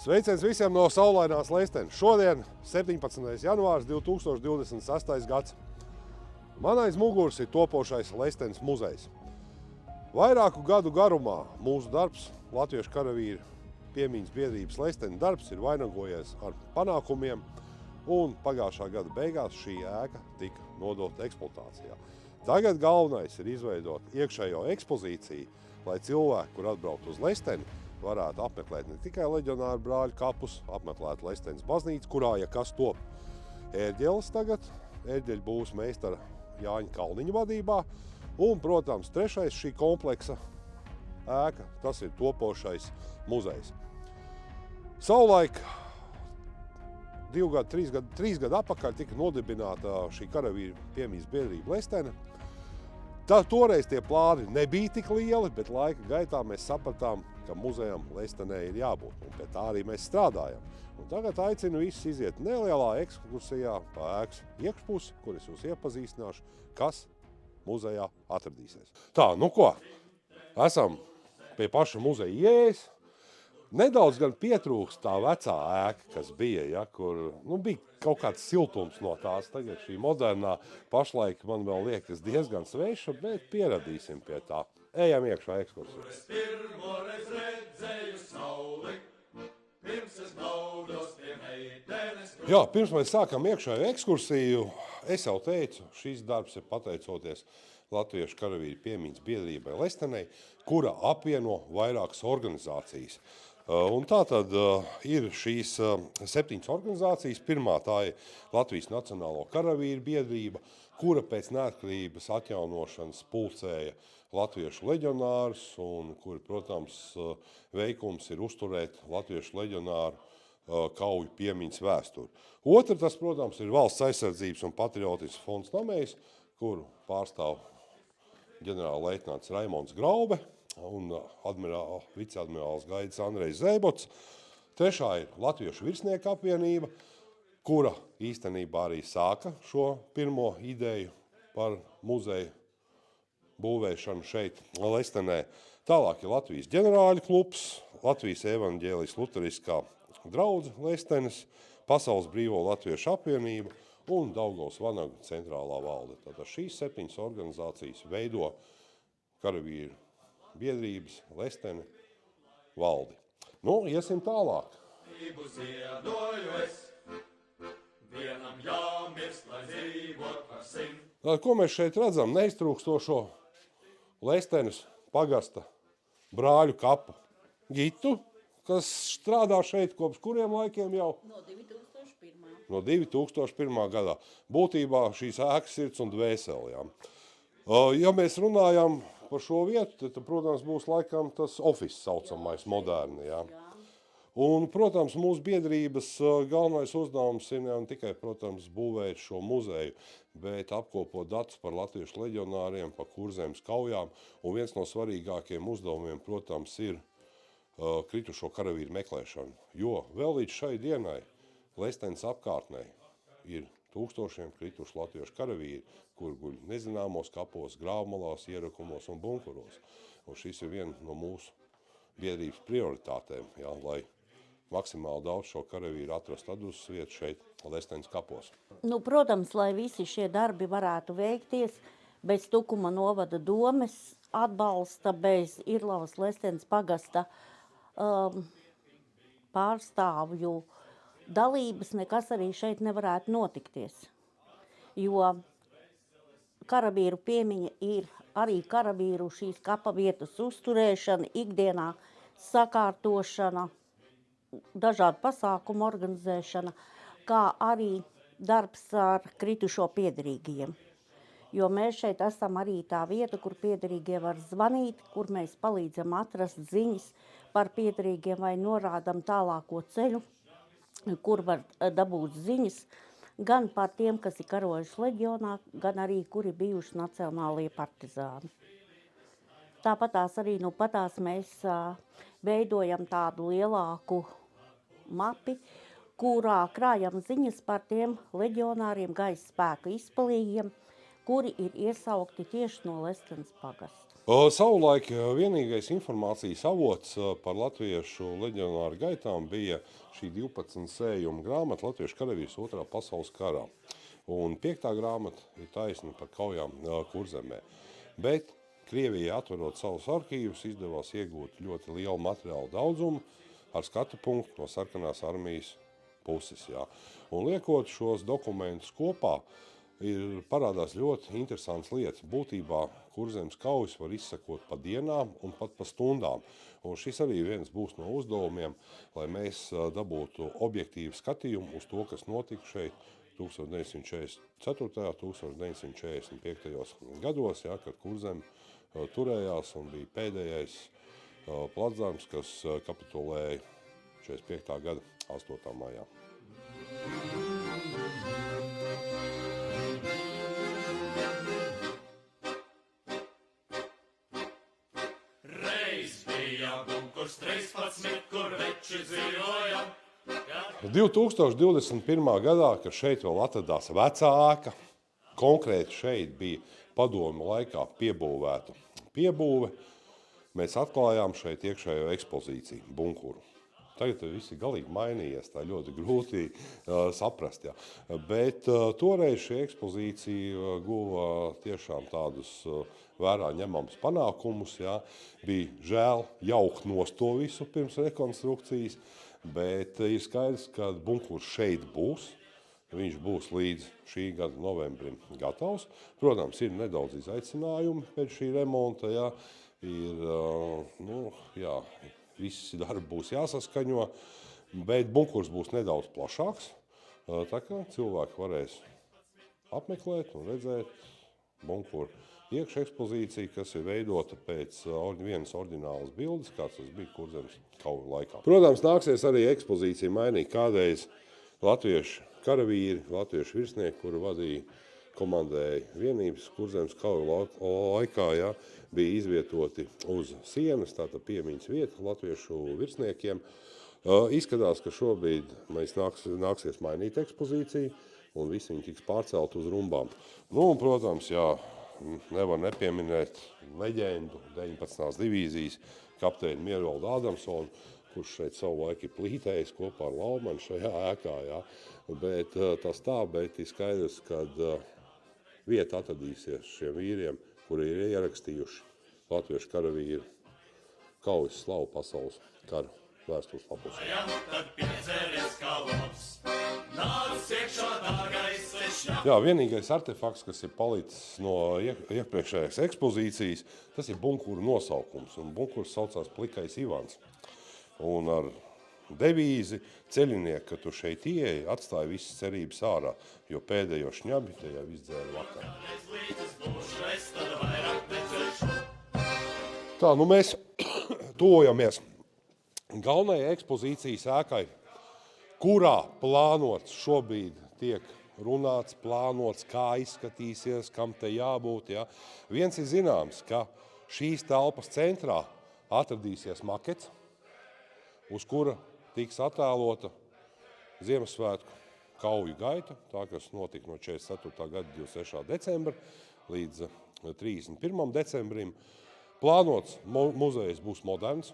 Sveiciens visiem no saulainās Leistenes. Šodien 17. janvārs 2026. gads. Man aiz muguras ir topošais Leistenes muzejs. Vairāku gadu garumā mūsu darbs, Latviešu karavīru piemiņas biedrības Leistenes darbs, ir vainagojies ar panākumiem, un pagājušā gada beigās šī ēka tika nodota eksploatācijā. Tagad galvenais ir izveidot iekšējo ekspozīciju, lai cilvēki, kur atbraukt uz Leisteni, varētu apmeklēt ne tikai leģionāru brāļu kapus, apmeklēt Leistenes baznīcu, kurā, ja kas top ērģeles tagad, ērģeļu būvs meistara Jāņa Kalniņa vadībā, un, protams, trešais šī kompleksa ēka, tas ir topošais muzejs. Savulaik, 3 gadu atpakaļ tika nodibināta šī karavīru piemiņas biedrība Leistene. Toreiz tie plāni nebija tik lieli, bet laika gaitā mēs sapratām, ka muzejam Leistenē ir jābūt, un pie tā arī mēs strādājam. Un tagad aicinu visus iziet nelielā ekskursijā pa ēkas iekšpusi, kur es jūs iepazīstināšu, kas muzejā atradīsies. Tā, nu ko, esam pie paša muzeja ieejas. Nedaudz gan pietrūkst tā vecā ēka, kas bija, ja, kur bija kaut kāds siltums no tās. Tagad šī modernā pašlaik man vēl liekas diezgan sveša, bet pieradīsim pie tā. Ejam iekšā ekskursiju. Es pirmoreiz redzēju sauli, pirms es glaudos pie meitenes. Jā, pirms mēs sākam iekšējo ekskursiju, es jau teicu, šis darbs ir pateicoties Latviešu karavīru piemiņas biedrībai Leistenei, kura apvieno vairākas organizācijas. Un tā tad ir šīs 7 organizācijas. Pirmā tā ir Latvijas Nacionālo karavīru biedrība, kura pēc neatkarības atjaunošanas pulcēja latviešu leģionārus, un kuri, protams, veikums ir uzturēt latviešu leģionāru kauju piemiņas vēsturi. Otra, tas, protams, ir Valsts aizsardzības un patriotismas fonds Namējs, kuru pārstāv ģenerālleitnants Raimonds Graube un viceadmirālis Gaidis Andrejs Zēbots. Trešā ir Latviešu virsnieku apvienība, kura īstenībā arī sāka šo pirmo ideju par muzeju būvēšanu šeit Leistenē. Tālāk ir Latvijas ģenerāļu klubs, Latvijas evaņģēlijas luteriskā draudze Leistenes, Pasaules brīvo latviešu apvienība un Daugavas vanagu centrālā valde. Tātad šīs 7 organizācijas veido karavīru biedrības Leistene valdi. Nu, iesim tālāk. Ziedoju es, vienam jāmirst, lai dzīvot par 100. Ko mēs šeit redzam? Neiztrūkstošo Leistenes pagasta brāļu kapu Gitu, kas strādā šeit kopš kuriem laikiem jau? No 2001. No 2001. gadā. Būtībā šīs ēkas sirds un dvēseli. Jā. Ja mēs runājam par šo vietu, tad, protams, būs laikam tas office saucamais moderni. Jā. Un, protams, mūsu biedrības galvenais uzdevums ir ne tikai, protams, būvēt šo muzeju, bet apkopot datus par latviešu leģionāriem, par kurzemes kaujām. Un viens no svarīgākiem uzdevumiem, protams, ir kritušo karavīru meklēšana. Jo vēl līdz šai dienai Leistenes apkārtnē ir tūkstošiem krituši latviešu karavīri, kur guļ nezināmos kapos, grāvmalās, ierakumos un bunkuros. Un šis ir viena no mūsu biedrības prioritātēm, jā, lai maksimāli daudz šo karavīru atrastu atdusmas vietu šeit Leistenes kapos. Protams, lai visi šie darbi varētu veikties, bez Tukuma novada domes atbalsta, bez Irlavas Leistenes pagasta pārstāvju dalības nekas arī šeit nevarētu notikties. Jo karavīru piemiņa ir arī karavīru šīs kapa vietas uzturēšana, ikdienā sakārtošana, dažādu pasākumu organizēšana, kā arī darbs ar kritušo piederīgajiem. Jo mēs šeit esam arī tā vieta, kur piederīgie var zvanīt, kur mēs palīdzam atrast ziņas par piederīgiem vai norādam tālāko ceļu, kur var dabūt ziņas gan par tiem, kas ir karojuši leģionā, gan arī kuri bijuši nacionālie partizāni. Tāpatās arī patās mēs veidojam tādu lielāku mapi, kurā krājam ziņas par tiem leģionāriem, gaisa spēka izpalīgiem, kuri ir iesaukti tieši no Leistenes pagasta. Savulaik vienīgais informācijas avots par latviešu leģionāru gaitām bija šī 12 sējuma grāmata Latviešu karavīrs 2. pasaules karā. Un 5. grāmata ir taisna par kaujām Kurzemē. Bet Krievijai atverot savus arhīvus izdevās iegūt ļoti lielu materiālu daudzumu ar skatu punktu no sarkanās armijas puses. Jā. Un liekot šos dokumentus kopā, parādās ļoti interesants lietas. Būtībā Kurzemes kaujas var izsekot pa dienām un pat pa stundām. Un šis arī viens būs no uzdevumiem, lai mēs dabūtu objektīvu skatījumu uz to, kas notika šeit 1944. 1945. gados, jā, kad Kurzeme turējās un bija pēdējais placdarms, kas kapitulēja 45. gada 8. maijā. Reiz bija bunkurs 13, kur veči dzīvoja. 2021. gadā, kad šeit vēl atradās vecā ēka, konkrēti šeit bija padomu laikā piebūvēta piebūve, mēs atklājām šeit iekšējo ekspozīciju, bunkuru. Tagad viss ir galīgi mainījies, tā ļoti grūti saprast. Jā. Bet toreiz šī ekspozīcija guva tiešām tādus vērā ņemamus panākumus. Jā. Bija žēl jaukt nost to visu pirms rekonstrukcijas, bet ir skaidrs, ka bunkurs šeit būs. Viņš būs līdz šī gada novembrim gatavs. Protams, ir nedaudz izaicinājumi pēc šī remonta. Jā. Visi darbi būs jāsaskaņo, bet bunkurs būs nedaudz plašāks. Tā kā cilvēki varēs apmeklēt un redzēt bunkuru iekšekspozīciju, kas ir veidota pēc vienas oriģinālas bildes, kāds tas bija Kurzemes kauju laikā. Protams, nāksies arī ekspozīciju mainīt. Kādreiz latviešu karavīri, latviešu virsnieki, kuri vadīja, komandēja vienības Kurzemes kauju laikā, jā, bija izvietoti uz sienas, tātad piemiņas vieta latviešu virsniekiem. Izskatās, ka šobrīd nāksies mainīt ekspozīciju, un visi viņi tiks pārcelt uz rumbām. Nu, un, protams, jā, nevar nepieminēt leģendu 19. divīzijas kapteini Miervaldu Ādamsonu, kurš šeit savu laiku ir plītējis kopā ar Laumanu šajā ēkā. Jā. Bet ir skaidrs, ka vieta atradīsies šiem vīriem, kuri ir ierakstījuši latviešu karavīru kaujas slavu pasaules kara vēstures lapus. Tad piedzēries kā labs, nāc iekšā dārgais sešņā. Jā, vienīgais artefakts, kas ir palicis no iepriekšējās ekspozīcijas, tas ir bunkuru nosaukums. Un bunkurs saucās Plikais Ivans. Un ar devīzi ceļinieki, kad tu šeit ieeji, atstāja visas cerības ārā, jo pēdējo šņabi tajā izdzēra vakarā. Tā, nu mēs tuvojamies galvenajai ekspozīcijas ēkai, kurā plānots šobrīd tiek runāts, plānots, kā izskatīsies, kam te jābūt. Ja. Viens ir zināms, ka šīs telpas centrā atradīsies makets, uz kura tiks attēlota Ziemassvētku kauju gaita, tā kas notika no 44. gada 26. decembra līdz 31. decembrim. Plānots muzejs būs moderns,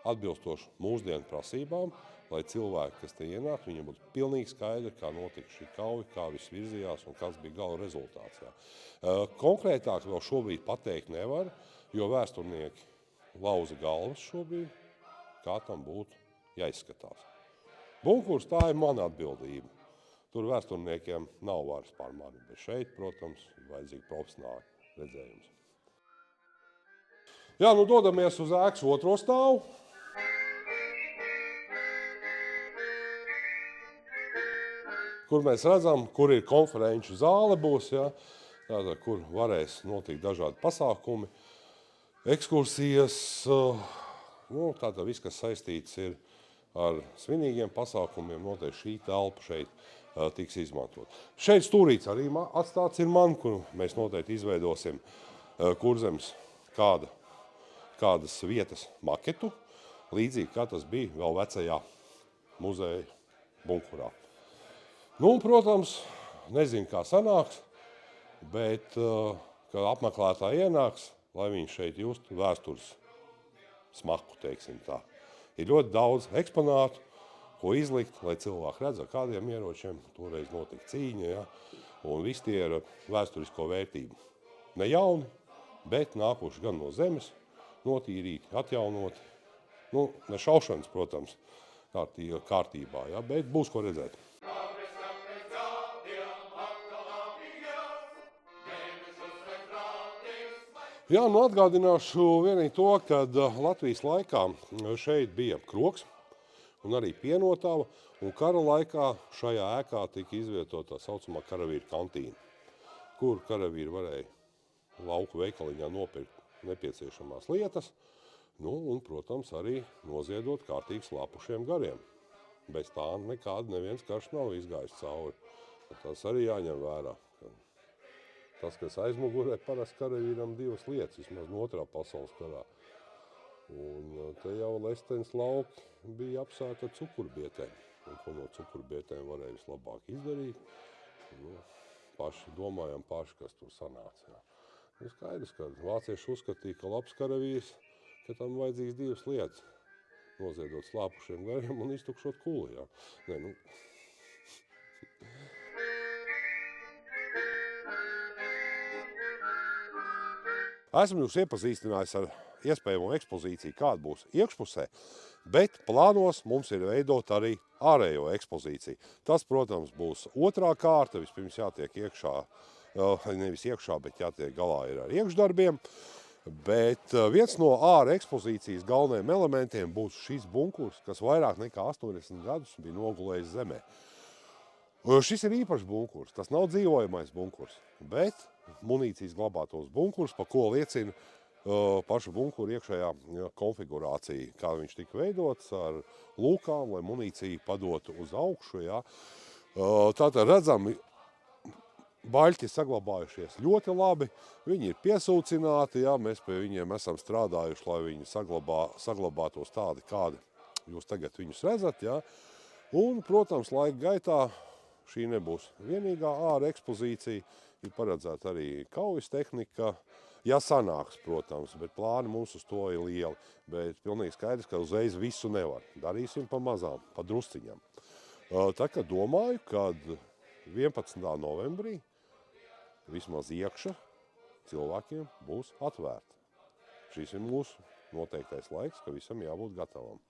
atbilstoši mūsdienu prasībām, lai cilvēki, kas te ienāk, viņiem būtu pilnīgi skaidri, kā notika šī kauja, kā viss virzījās un kāds bija gala rezultāts. Jā. Konkrētāk vēl šobrīd pateikt nevar, jo vēsturnieki lauza galvas šobrīd, kā tam būtu jāizskatās. Bunkurs, tā ir mana atbildība. Tur vēsturniekiem nav vairs pār mani, bet šeit, protams, ir vajadzīgi profesionāli redzējums. Jā, nu dodamies uz ēkas otro stāvu. Kur mēs redzam, kur ir konferenču zāle būs, ja, tātad, kur varēs notikt dažādi pasākumi, ekskursijas, tātad viss, kas saistīts ir ar svinīgiem pasākumiem, noteikti šī telpa šeit tiks izmantot. Šeit stūrīts arī atstāts ir man, kur mēs noteikti izveidosim Kurzemes kādas vietas maketu, līdzīgi kā tas bija vēl vecajā muzeja bunkurā. Nu, protams, nezinu, kā sanāks, bet, kad apmeklētāji ienāks, lai viņi šeit justu vēstures smaku, teiksim tā. Ir ļoti daudz eksponātu, ko izlikt, lai cilvēki redz, ar kādiem ieročiem toreiz notika cīņa, ja? Un visi tie ir vēsturisko vērtību. Ne jauni, bet nākuši gan no zemes, notīrīti, atjaunoti. Nu, ne šaušanas, protams, kārtībā, ja? Bet būs ko redzēt. Jā, nu atgādināšu vienīgi to, ka Latvijas laikā šeit bija krogs un arī pienotava, un kara laikā šajā ēkā tika izvietota tā saucamā karavīra kantīna, kur karavīri varēja lauku veikaliņā nopirkt nepieciešamās lietas, nu, un, protams, arī noziedot kārtīgs lapušiem gariem. Bez tā nekāda neviens karš nav izgājis cauri. Tas arī jāņem vērā. Tas, kas aizmugurē, parasti karavīram divas lietas, vismaz no otrā pasaules karā. Un te jau Lestenes lauki bija apsēti ar cukurbietēm. Un ko no cukurbietēm varēja vislabāk izdarīt? Nu, domājam paši, kas tur sanāca. Jā. Nu, skaidrs, ka vācieši uzskatīja, ka labs karavīrs, ka tam vajadzīgs divas lietas. Noziedot slāpušiem gariem un iztukšot kuli. Jā. Nē, nu, esmu jūs iepazīstinājis ar iespējamo ekspozīciju, kāda būs iekšpusē, bet plānos mums ir veidot arī ārējo ekspozīciju. Tas, protams, būs otrā kārta, vispirms jātiek iekšā, nevis iekšā, bet jātiek galā ir ar iekšdarbiem. Bet viens no ārā ekspozīcijas galvenajiem elementiem būs šis bunkurs, kas vairāk nekā 80 gadus bija nogulējis zemē. Šis ir īpašs bunkurs, tas nav dzīvojamais bunkurs, bet munīcijas glabātos bunkurs, pa ko liecina paša bunkura iekšējā konfigurācija, kā viņš tika veidots ar lūkām, lai munīciju padotu uz augšu. Ja. Tātad redzami, baļķi saglabājušies ļoti labi, viņi ir piesūcināti, ja, mēs pie viņiem esam strādājuši, lai viņi saglabātos tādi, kādi jūs tagad viņus redzat. Ja. Un, protams, laika gaitā šī nebūs vienīgā ārā ekspozīcija, ir paredzēta arī kaujas tehnika, ja sanāks, protams, bet plāni mums uz to ir lieli. Bet pilnīgi skaidrs, ka uzreiz visu nevar. Darīsim pa mazām, pa drusciņām. Tā kā domāju, kad 11. novembrī vismaz iekša cilvēkiem būs atvērta. Šis ir mūsu noteiktais laiks, ka visam jābūt gatavam.